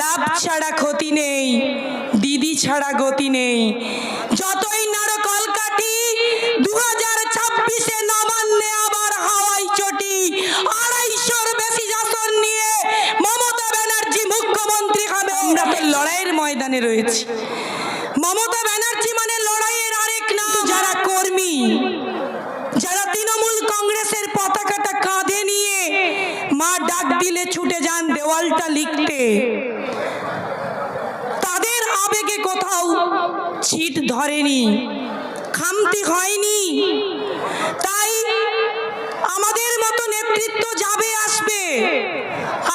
লাভ ছাড়া ক্ষতি নেই, দিদি ছাড়া গতি নেই। যতই নাড়ো কলকাঠি 2026-এ নবান্নে আবার হাওয়াই চটি। 250-র বেশি আসন নিয়ে মমতা ব্যানার্জি মুখ্যমন্ত্রী হবে। আমরা তো লড়াইয়ের ময়দানে রয়েছি। মমতা ব্যানার্জি মানে লড়াইয়ের আরেক নাম। যারা কর্মী, যারা তৃণমূল কংগ্রেসের পতাকাটা কাঁধে নিয়ে মা ডাক দিলে ছুটে যান দেওয়ালটা লিখতে, তাদের আবেগে কোথাও ছিট ধরেনি, খামতি হয়নি। তাই আমাদের মতো নেতৃত্ব যাবে আসবে।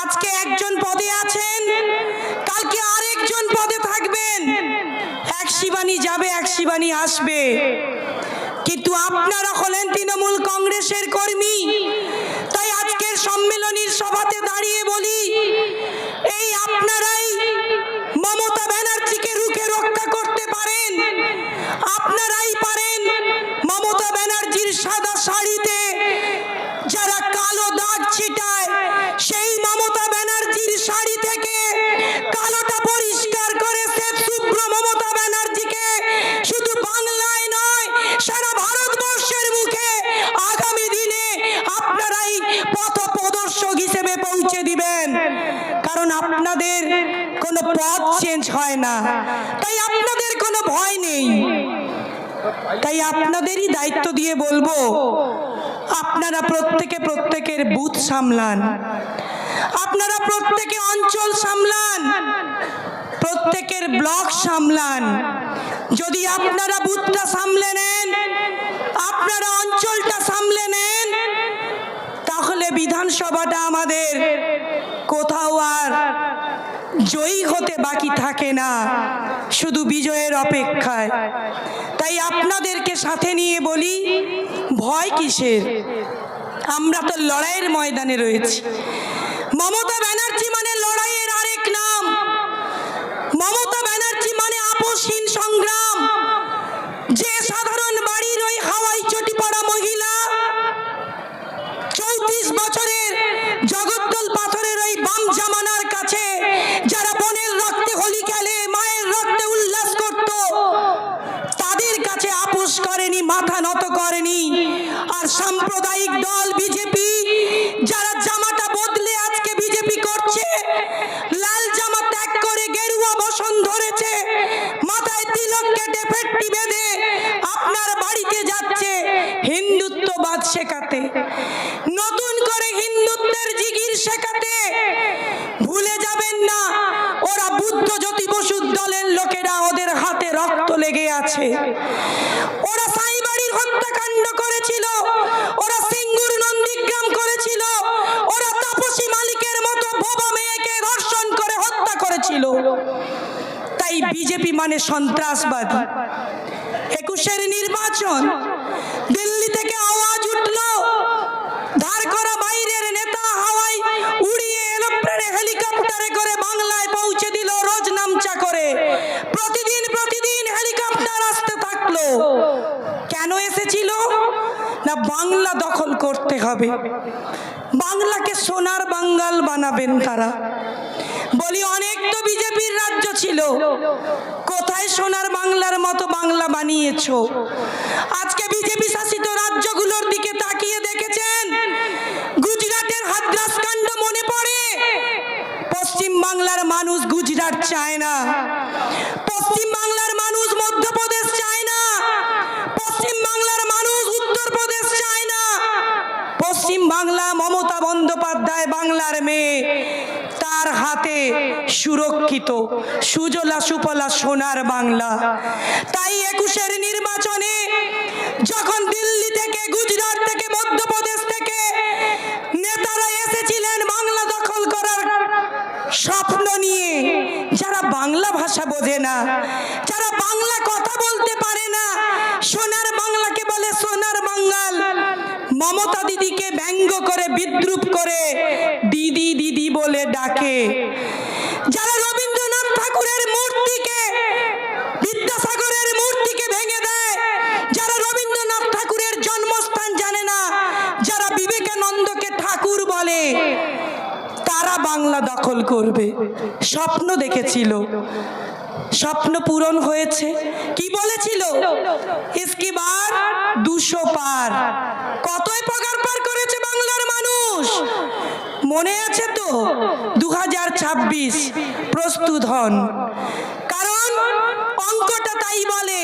আজকে একজন পদে আছেন, কালকে আরেকজন পদে থাকবেন। এক শিবানী যাবে, এক শিবানী আসবে। কিন্তু আপনারা হলেন তৃণমূল কংগ্রেসের কর্মী। তাই আজকের সম্মেলনীর সভাতে দাঁড়িয়ে বলি, এই আপনারাই মমতা ব্যানার্জিকে রুখে রক্ষা করতে পারেন। আপনারাই পারেন মমতা ব্যানার্জির সাদা শাড়িতে যারা কালো দাগ ছিটায়, সেই মমতা ব্যানার্জির শাড়ি থেকে কালোটা পরিষ্কার করে শ্বেত শুভ্র মমতা ব্যানার্জিকে শুধু বাংলায় নয়, সারা ভারতবর্ষের মুখে আগামী দিনে আপনারাই পথ প্রদর্শক হিসেবে পৌঁছে দিবেন। কারণ আপনাদের কোনো পথ চেঞ্জ হয় না, তাই আপনাদের কোনো ভয় নেই। তাই আপনাদেরই দায়িত্ব দিয়ে বলবো, আপনারা প্রত্যেকে প্রত্যেকের বুথ সামলান, আপনারা প্রত্যেকে অঞ্চল সামলান, প্রত্যেকের ব্লক সামলান। যদি আপনারা বুথটা সামলে নেন, আপনারা অঞ্চলটা সামলে নেন, তাহলে বিধানসভাটা আমাদের কোথাও আর জয়ী হতে বাকি থাকে না, শুধু বিজয়ের অপেক্ষায়। তাই আপনাদেরকে সাথে নিয়ে বলি, ভয় কিসের? আমরা তো লড়াইয়ের ময়দানে রয়েছি। মমতা ব্যানার্জি মানে লড়াইয়ের আরেক নাম। মমতা ব্যানার্জি মানে আপোষহীন সংগ্রাম। যে সাধারণ বাড়ির ওই হাওয়াই চটি পড়া মহিলা 34 বছরের জগদ্দল পাথরের ওই বাম জামানার কাছে যারা বোনের রক্তে হোলি খেলে, মায়ের রক্তে উল্লাস করত, তাদের কাছে আপোষ করেনি, মাথা নত করেনি। আর সাম্প্রদায়িক দল বিজেপি, যারা জামাটা বদলে আজকে বিজেপি করছে, লাল জামা ত্যাগ করে গেরুয়া বসন ধরেছে, মাথায় তিলক কেটে ফেট্টি বেঁধে আপনার বাড়িতে যাচ্ছে হিন্দুত্ববাদ শেখাতে, নতুন করে হিন্দুত্বের জিগির শেখাতে। ভুলে যাবেন না, ওরা বুদ্ধ জ্যোতি বসুর দলের লোকেরা, ওদের হাতে রক্ত লেগে আছে। ওরা সাইবাড়ির হত্যাকাণ্ড করেছিল, ওরা সিঙ্গুর নন্দীগ্রাম করেছিল, ওরা তাপসী মালিকের মতো বোবা মেয়েকে ধর্ষণ করে হত্যা করেছিল। তাই বিজেপি মানে সন্ত্রাসবাদী। 21-এর নির্বাচন, দিল্লি থেকে আওয়াজ উঠলো, ধার করা বাইরের নেতা হাওয়াই উড়িয়ে এরোপ্লেনে হেলিকপ্টারে করে বাংলায় পৌঁছে দিল, রোজ নামচা করে। প্রতিদিন প্রতিদিন হেলিকপ্টার আসতে থাকলো। কেন এসেছিল? না, বাংলা দখল করতে হবে, বাংলাকে সোনার বাঙ্গাল বানাবেন তারা। বলি, অনেক তো বিজেপির রাজ্য ছিল, কোথায় সোনার বাংলার মতো বাংলা বানিয়েছো? আজকে বিজেপি শাসিত রাজ্যগুলোর দিকে তাকিয়ে দেখেছেন, গুজরাটের হাথরাস কাণ্ড মনে পড়ে। পশ্চিম বাংলার মানুষ গুজরাট চায় না, পশ্চিম বাংলার মানুষ মধ্যপ্রদেশ চায় না, পশ্চিম বাংলার মানুষ উত্তরপ্রদেশ চায় না। পশ্চিম বাংলা, মমতা বন্দ্যোপাধ্যায় বাংলার মেয়ে, তার হাতে সুরক্ষিত সুজলা সুফলা সোনার বাংলা। তাই 21-এর নির্বাচনে যখন দিল্লি থেকে, গুজরাট থেকে, মধ্যপ্রদেশ থেকে নেতারা এসেছিলেন বাংলা দখল করার স্বপ্ন নিয়ে, যারা বাংলা ভাষা বোঝে না, যারা বাংলা কথা বলতে পারে না, সোনার বাংলাকে বলে সোনার বাঙ্গাল। মমতা দিদিকে ব্যঙ্গ করে, বিদ্রুপ করে দিদি দিদি বলে ডাকে। যারা রবীন্দ্রনাথ ঠাকুরের মূর্তিকে, বিদ্যাসাগরের মূর্তিকে ভেঙে দেয়, যারা রবীন্দ্রনাথ ঠাকুরের জন্মস্থান জানে না, যারা বিবেকানন্দকে ঠাকুর বলে, তারা বাংলা দখল করবে। স্বপ্ন দেখেছিল, স্বপ্ন পূরণ হয়েছে। কি বলেছিল? ইসকি বার 200 পার। কতই পগার পার করেছে বাংলার মানুষ মনে আছে তো? 2026 প্রস্তুত হন, কারণ অঙ্কটা তাই বলে।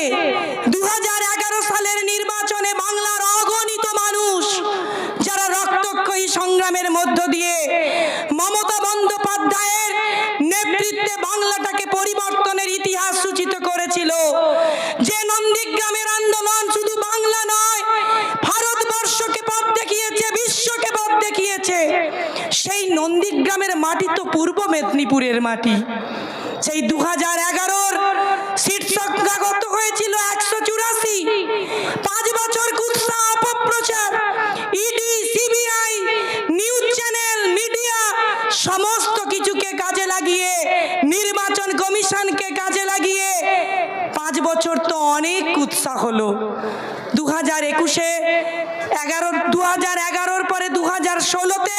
2011 সালের নির্বাচনে বাংলার অগণিত মানুষ যারা রক্তক্ষয়ী সংগ্রামের মধ্য দিয়ে মমতা বন্দ্যোপাধ্যায়ের নেতৃত্বে বাংলাটাকে পরিবর্তনের ইতিহাস সূচিত করেছিল, যে নন্দীগ্রামের আন্দোলন শুধু বাংলা নয় ভারতবর্ষকে পথ দেখিয়েছে, বিশ্বকে পথ দেখিয়েছে, সেই নন্দীগ্রামের মাটি তো পূর্ব মেদিনীপুরের মাটি। সেই 2011-র সিট সংখ্যা কত হয়েছিল? 184। 5 বছর কুৎসা, অপপ্রচার, ED, CBI, news channel, media সমস্ত কিছুকে কাজে লাগিয়ে, নির্বাচন কমিশনকে কাজে লাগিয়ে 5 বছর তো অনেক কুৎসা হলো। 2011-র পরে 2016-তে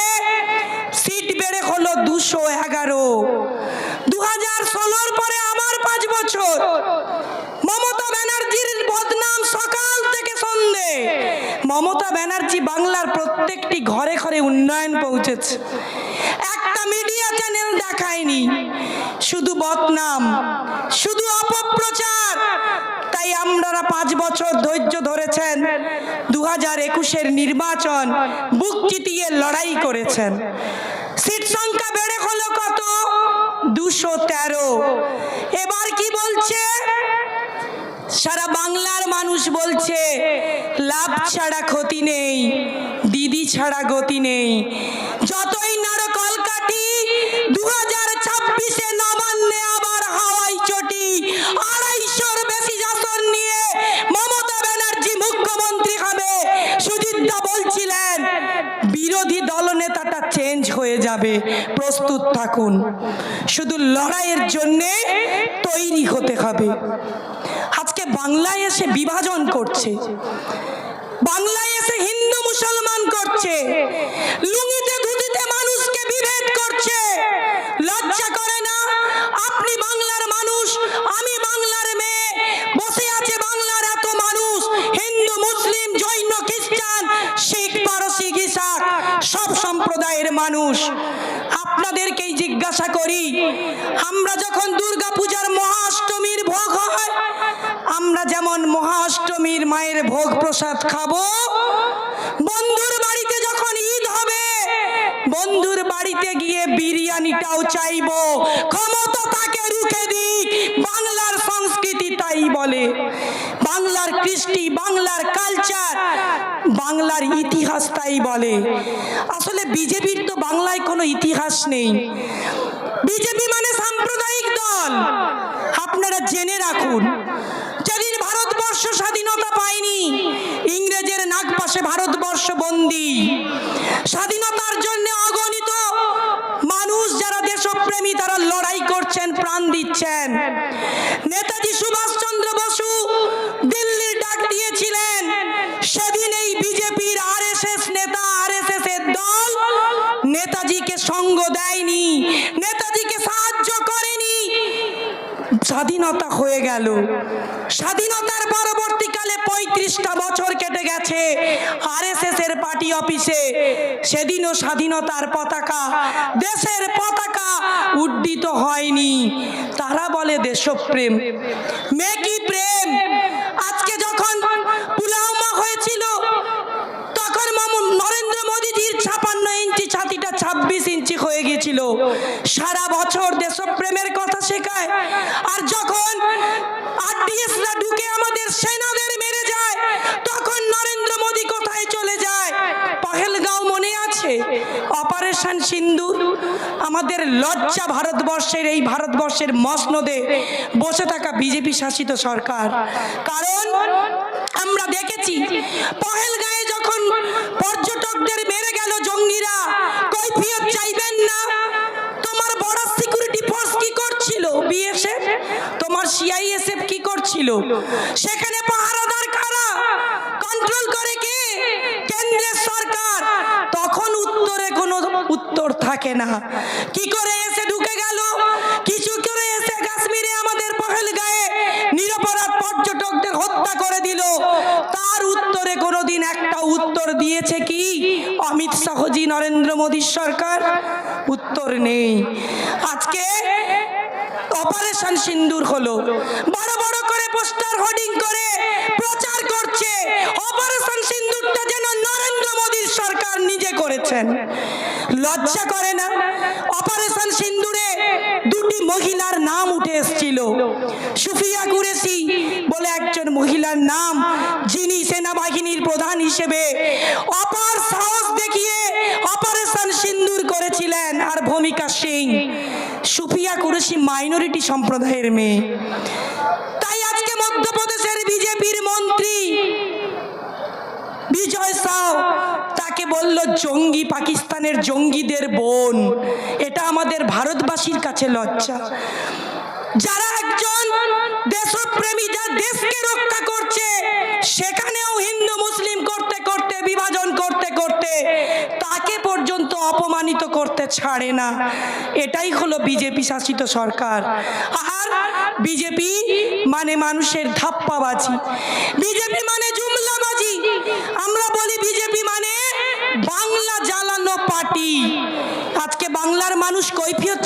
সিট বেড়ে হলো 211। 2016-র পরে আবার 5 বছর মমতা ব্যানার্জির বদনাম সকাল থেকে সন্ধে। মমতা ব্যানার্জি বাংলার প্রত্যেকটি ঘরে ঘরে উন্নয়ন পৌঁছেছে, একটা মিডিয়া চ্যানেল দেখায়নি, শুধু বদনাম, শুধু অপপ্রচার। তাই আপনারা 5 বছর ধৈর্য ধরেছেন, 2021-এর নির্বাচন বুক চিতিয়ে লড়াই করেছেন। সিট সংখ্যা বেড়ে হলো কত? 213। এবার কি বলছে? সারা বাংলার মানুষ বলছে লাভ ছাড়া ক্ষতি নেই, দিদি ছাড়া গতি নেই। যতই নাড়ো কলকাঠি, 2026-এ নবান্নে আবার হাওয়াই চটি। 250-র বেশি আসন নিয়ে মমতা ব্যানার্জি মুখ্যমন্ত্রী হবে। সুজিতদা বলছিলেন বিরোধী দলনেতাটা চেঞ্জ হয়ে যাবে, প্রস্তুত থাকুন। শুধু লড়াইয়ের জন্যে তৈরি হতে হবে। আজকে বাংলায় এসে বিভাজন করছে, বাংলায় এসে হিন্দু মুসলমান করছে, লুঙ্গিতে ধুতিতে মানুষকে বিভেদ করছে। লজ্জা করে না? আপনি বাংলার মানুষ, আমি বাংলার মেয়ে, বসে আছে বাংলার এত মানুষ, হিন্দু, মুসলিম, জৈন, খ্রিস্টান, শিখ, পারসিক, ইসাক, সব সম্প্রদায়ের মানুষ। আপনাদেরকেই জিজ্ঞাসা করি, আমরা যখন দুর্গাপূজার মহাষ্টমীর ভোগ হয়, আমরা যেমন মহাষ্টমীর মায়ের ভোগ প্রসাদ খাবো, বন্ধুর বাড়িতে যখন ঈদ হবে বন্ধুর বাড়িতে গিয়ে বিরিয়ানিটাও চাইবো। ক্ষমতা তাকে রুখে দিক, বাংলার সংস্কৃতি তাই বলে, বাংলার কৃষ্টি, বাংলার কালচার, বাংলার ইতিহাস তাই বলে। আসলে বিজেপির তো বাংলায় কোনো ইতিহাস নেই। বিজেপি মানে সাম্প্রদায়িক দল। আপনারা জেনে রাখুন, যেদিন ভারতবর্ষ স্বাধীনতা পায়নি, ইংরেজের নাগপাশে ভারতবর্ষ বন্দী। স্বাধীনতার জন্য অগণিত মানুষ যারা দেশপ্রেমী তারা লড়াই করছেন, প্রাণ দিচ্ছেন। নেতাজি সুভাষচন্দ্র বসু দিল্লির ডাক দিয়েছিলেন, সেদিন এই বিজেপির আরএসএস নেতা, আরএসএস এর দল নেতাজিকে সঙ্গ দেয়নি, নেতাজিকে সাহায্য করেনি। স্বাধীনতা হয়ে গেল। স্বাধীনতার পরবর্তীকালে 35টা বছর কেটে গেছে, আরএসএস এর পার্টি অফিসে সেদিনও স্বাধীনতার পতাকা, দেশের পতাকা উড্ডিত হয়নি। তারা বলে দেশপ্রেম, মেকি প্রেম। আজকে যখন পুলওয়ামা হয়েছিল তখন নরেন্দ্র মোদীজির 56 ইঞ্চি ছাতিটা 26 ইঞ্চি হয়ে গিয়েছিল। সারা বছর দেশপ্রেমের কথা শেখায়, আর যখন আরডিএসরা ঢুকে আমাদের সেনাদের মেরে যায় তখন নরেন্দ্র মোদী কোথায় চলে যায়? পহেলগাঁও মনে আছে? অপারেশন সিন্দুর। আমাদের লজ্জা ভারতবর্ষের, এই ভারতবর্ষের মসনদে বসে থাকা বিজেপি শাসিত সরকার। কারণ আমরা দেখেছি পহেলগাঁয়ে যখন পর্যটকদের মেরে গেল জঙ্গিরা, কৈফিয়ত চাইবেন না? তোমার বর্ডার সিকিউরিটি ফোর্স কি করছিল? বিএসএফ। তোমার সিআইএসএফ কি করছিল? সেখানে পাহারাদার কারা? কন্ট্রোল করে কে? কেন্দ্রের সরকার। তখন উত্তরে কোনো উত্তর থাকে না। কি করে এসে ঢুকে গেল? নরেন্দ্র মোদীর সরকার? উত্তর নেই। আজকে অপারেশন সিন্দুর হলো, বড় বড় করে পোস্টার হোর্ডিং করে প্রচার করছে অপারেশন সিন্দুরটা যেন নরেন্দ্র মোদীর সরকার নিজে করেছেন। লজ্জা করে না? অপারেশন সিন্দুরে দুটি মহিলার নাম উঠে এসেছিল, সুফিয়া কুরেশি বলে একজন মহিলার নাম, যিনি সেনাবাহিনীর প্রধান হিসেবে অপার সাহস দেখিয়ে অপারেশন সিন্দুর করেছিলেন, আর ভূমিকা সিং। সুফিয়া কুরেশি মাইনরিটি সম্প্রদায়ের মেয়ে। তাই আজকে মধ্যপ্রদেশের বিজেপির মন্ত্রী বিজয় সাউ তাকে বলল জঙ্গি, পাকিস্তানের জঙ্গিদের বোন। এটা আমাদের ভারতবাসীর কাছে লজ্জা। যারা একজন দেশপ্রেমী, যা দেশকে রক্ষা করছে, সেখানেও হিন্দু মুসলিম করতে করতে, বিভাজন করতে করতে তাকে পর্যন্ত অপমানিত করতে ছাড়ে না। এটাই হলো বিজেপি শাসিত সরকার। আর বিজেপি মানে মানুষের ধাপ্পাবাজি, বিজেপি মানে জুমলাবাজি। আমরা বলি বিজেপি মানে বাংলা জ্বালানো পার্টি। আজকে বাংলার মানুষ কৈফিয়ত